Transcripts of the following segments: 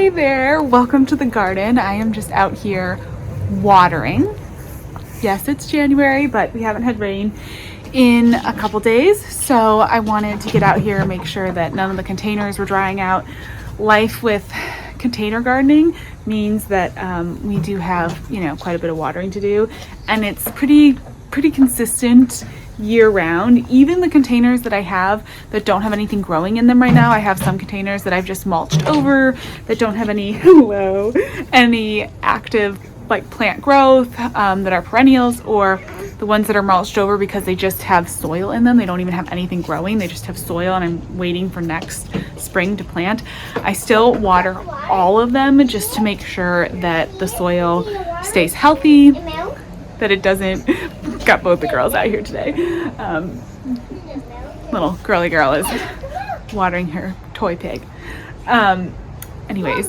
Hey there, welcome to the garden. I am just out here watering. Yes, it's January, but we haven't had rain in a couple days, so I wanted to get out here and make sure that none of the containers were drying out. Life with container gardening means that we do have, quite a bit of watering to do, and it's pretty consistent year round. Even the containers that I have that don't have anything growing in them right now, I have some containers that I've just mulched over that don't have any active like plant growth, that are perennials, or the ones that are mulched over because they just have soil in them. They don't even have anything growing, they just have soil, and I'm waiting for next spring to plant. I still water all of them just to make sure that the soil stays healthy, that it doesn't, got both the girls out here today. Little girly girl is watering her toy pig. Anyways,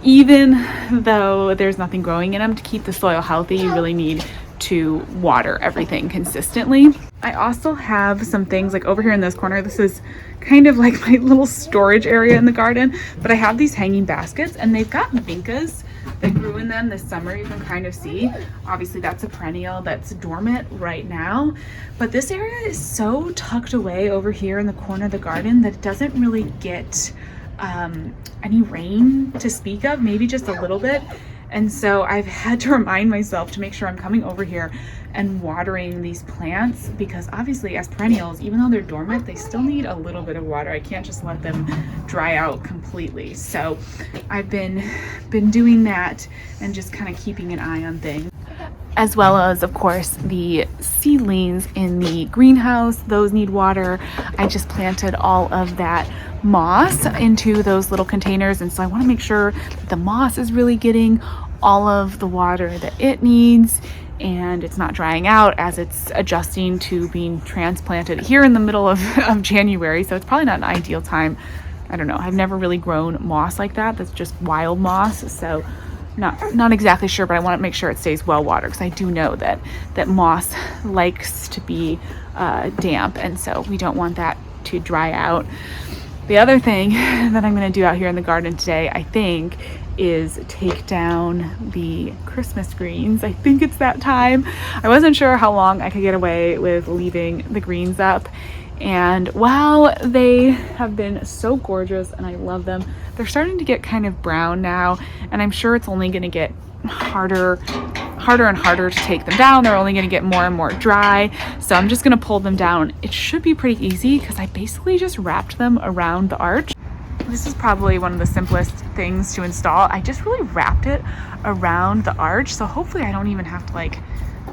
even though there's nothing growing in them, to keep the soil healthy, you really need to water everything consistently. I also have some things like over here in this corner. This is kind of like my little storage area in the garden, but I have these hanging baskets and they've got vincas that grew in them this summer. You can kind of see, obviously that's a perennial that's dormant right now, but this area is so tucked away over here in the corner of the garden that it doesn't really get any rain to speak of, maybe just a little bit. And so I've had to remind myself to make sure I'm coming over here and watering these plants, because obviously as perennials, even though they're dormant, they still need a little bit of water. I can't just let them dry out completely. So I've been doing that and just kind of keeping an eye on things. As well as, of course, the seedlings in the greenhouse, those need water. I just planted all of that moss into those little containers, and so I want to make sure that the moss is really getting all of the water that it needs and it's not drying out as it's adjusting to being transplanted here in the middle of January. So it's probably not an ideal time. I don't know, I've never really grown moss like that. That's just wild moss, so not exactly sure, but I want to make sure it stays well watered, because I do know that moss likes to be damp, and so we don't want that to dry out. The other thing that I'm going to do out here in the garden today, I think, is take down the Christmas greens. I think it's that time. I wasn't sure how long I could get away with leaving the greens up, and while they have been so gorgeous and I love them, they're starting to get kind of brown now, and I'm sure it's only going to get harder and harder to take them down. They're only going to get more and more dry, so I'm just going to pull them down. It should be pretty easy because I basically just wrapped them around the arch. This is probably one of the simplest things to install. I just really wrapped it around the arch, so hopefully I don't even have to like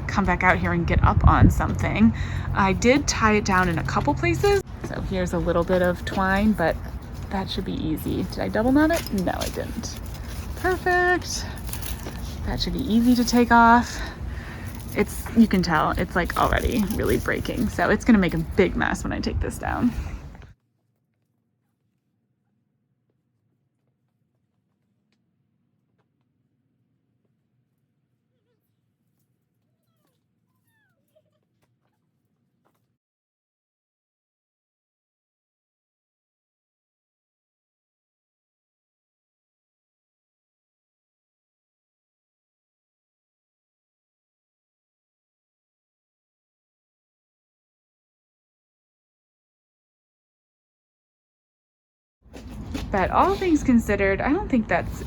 come back out here and get up on something. I did tie it down in a couple places, so here's a little bit of twine, but that should be easy. Did I double knot it? No, I didn't. Perfect. That should be easy to take off. You can tell it's like already really breaking, so it's gonna make a big mess when I take this down. But all things considered, I don't think that's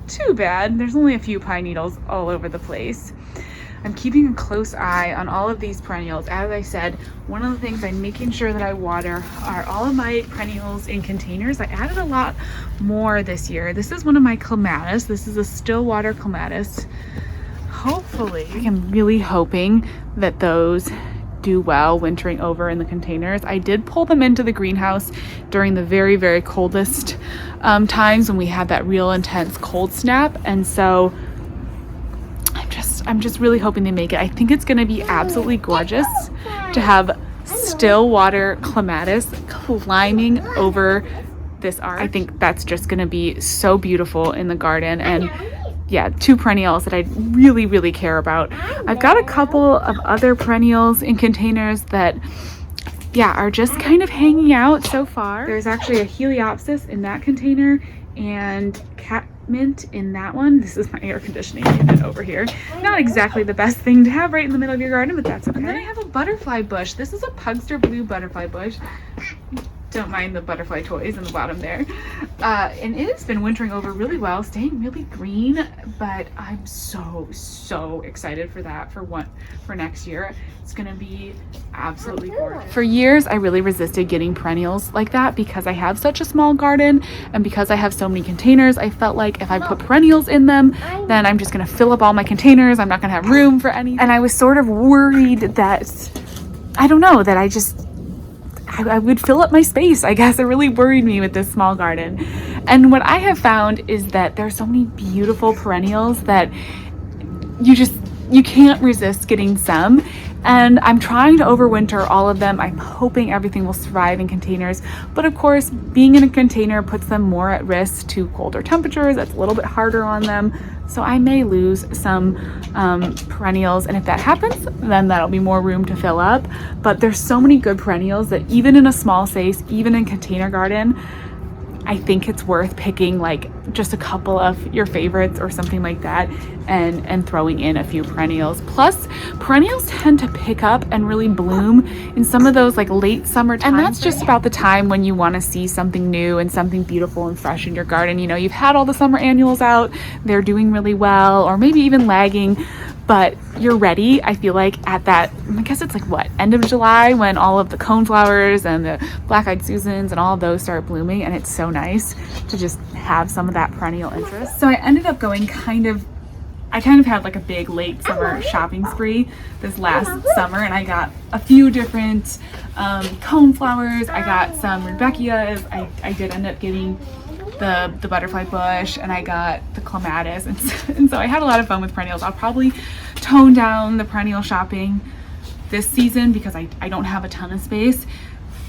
too bad. There's only a few pine needles all over the place. I'm keeping a close eye on all of these perennials. As I said, one of the things I'm making sure that I water are all of my perennials in containers. I added a lot more this year. This is one of my clematis. This is a still water clematis. Hopefully, I'm really hoping that those do well wintering over in the containers. I did pull them into the greenhouse during the very, very coldest times when we had that real intense cold snap, and so I'm just really hoping they make it. I think it's going to be absolutely gorgeous to have still water clematis climbing over this arch. I think that's just going to be so beautiful in the garden, and yeah, two perennials that I really, really care about. I've got a couple of other perennials in containers that, yeah, are just kind of hanging out so far. There's actually a heliopsis in that container and catmint in that one. This is my air conditioning unit over here. Not exactly the best thing to have right in the middle of your garden, but that's okay. And then I have a butterfly bush. This is a Pugster blue butterfly bush. Don't mind the butterfly toys in the bottom there. And it has been wintering over really well, staying really green, but I'm so excited for that for next year. It's gonna be absolutely gorgeous. For years, I really resisted getting perennials like that because I have such a small garden and because I have so many containers. I felt like if I put perennials in them, then I'm just gonna fill up all my containers. I'm not gonna have room for anything. And I was sort of worried that, I don't know, that I would fill up my space. I guess it really worried me with this small garden. And what I have found is that there's so many beautiful perennials that you can't resist getting some. And I'm trying to overwinter all of them. I'm hoping everything will survive in containers. But of course, being in a container puts them more at risk to colder temperatures. That's a little bit harder on them. So I may lose some perennials. And if that happens, then that'll be more room to fill up. But there's so many good perennials that even in a small space, even in container garden, I think it's worth picking like just a couple of your favorites or something like that and throwing in a few perennials. Plus, perennials tend to pick up and really bloom in some of those like late summer times. And that's just about the time when you want to see something new and something beautiful and fresh in your garden. You know, you've had all the summer annuals out, they're doing really well, or maybe even lagging, but you're ready, I feel like, at that, I guess it's like what, end of July, when all of the coneflowers and the black-eyed Susans and all of those start blooming, and it's so nice to just have some of that perennial interest. So I ended up going I kind of had like a big late summer shopping spree this last summer, and I got a few different coneflowers. I got some Rudbeckias. I did end up getting the butterfly bush, and I got the clematis, and so I had a lot of fun with perennials. I'll probably tone down the perennial shopping this season because I don't have a ton of space,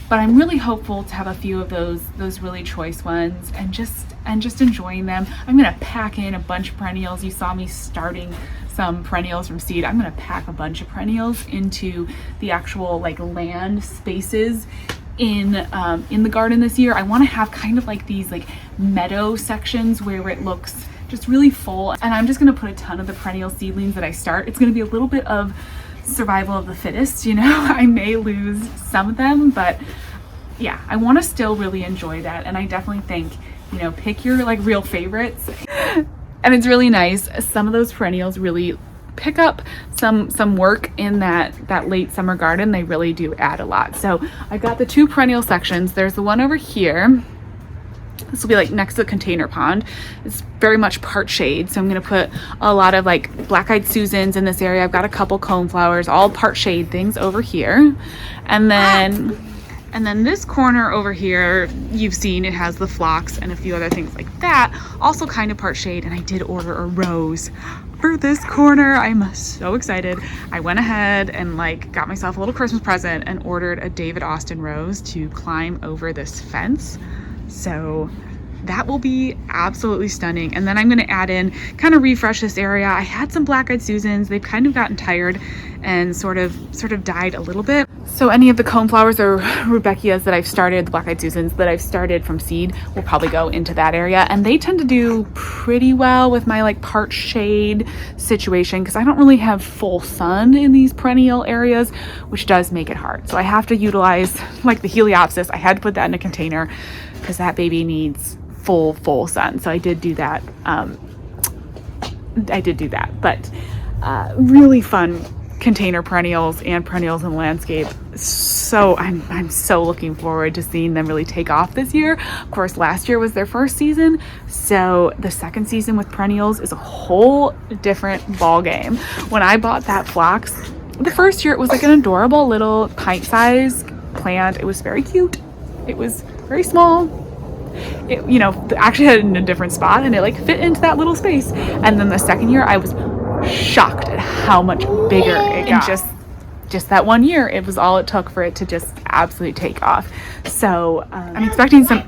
but I'm really hopeful to have a few of those really choice ones and just enjoying them. I'm gonna pack in a bunch of perennials. You saw me starting some perennials from seed. I'm gonna pack a bunch of perennials into the actual like land spaces in the garden this year. I want to have kind of like these like meadow sections where it looks just really full, and I'm just going to put a ton of the perennial seedlings that I start. It's going to be a little bit of survival of the fittest, you know. I may lose some of them, but yeah, I want to still really enjoy that. And I definitely think, you know, pick your like real favorites. And it's really nice, some of those perennials really pick up some work in that late summer garden. They really do add a lot. So I've got the two perennial sections. There's the one over here. This will be like next to the container pond. It's very much part shade, so I'm gonna put a lot of like black-eyed Susans in this area. I've got a couple coneflowers, all part shade things over here. And then this corner over here, you've seen it has the phlox and a few other things like that, also kind of part shade. And I did order a rose for this corner. I'm so excited. I went ahead and like got myself a little Christmas present and ordered a David Austin rose to climb over this fence. So that will be absolutely stunning. And then I'm gonna add in, kind of refresh this area. I had some black-eyed Susans. They've kind of gotten tired and sort of died a little bit. So any of the coneflowers or Rudbeckias that I've started, the black-eyed Susans that I've started from seed, will probably go into that area. And they tend to do pretty well with my like part shade situation because I don't really have full sun in these perennial areas, which does make it hard. So I have to utilize like the Heliopsis. I had to put that in a container because that baby needs full sun. So I did do that. But really fun container perennials and perennials in the landscape. So I'm so looking forward to seeing them really take off this year. Of course, last year was their first season, so the second season with perennials is a whole different ball game. When I bought that phlox, the first year it was like an adorable little pint-sized plant. It was very cute. It was very small. It, you know, actually had it in a different spot and it like fit into that little space. And then the second year I was shocked at how much bigger it got. In just that 1 year, it was all it took for it to just absolutely take off. So I'm expecting some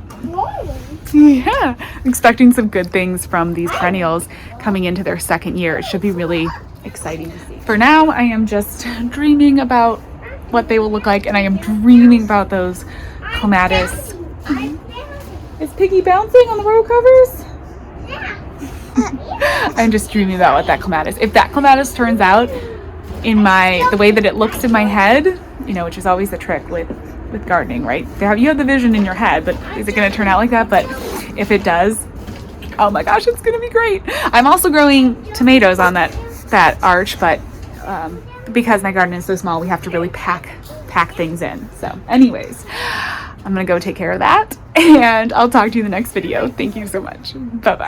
good things from these perennials coming into their second year. It should be really exciting to see. For now, I am just dreaming about what they will look like, and I am dreaming about those clematis. Is Piggy bouncing on the row covers? I'm just dreaming about what that clematis. If that clematis turns out in the way that it looks in my head, you know, which is always the trick with gardening, right? You have the vision in your head, but is it going to turn out like that? But if it does, oh my gosh, it's going to be great. I'm also growing tomatoes on that arch, but because my garden is so small, we have to really pack things in. So anyways, I'm going to go take care of that, and I'll talk to you in the next video. Thank you so much. Bye-bye.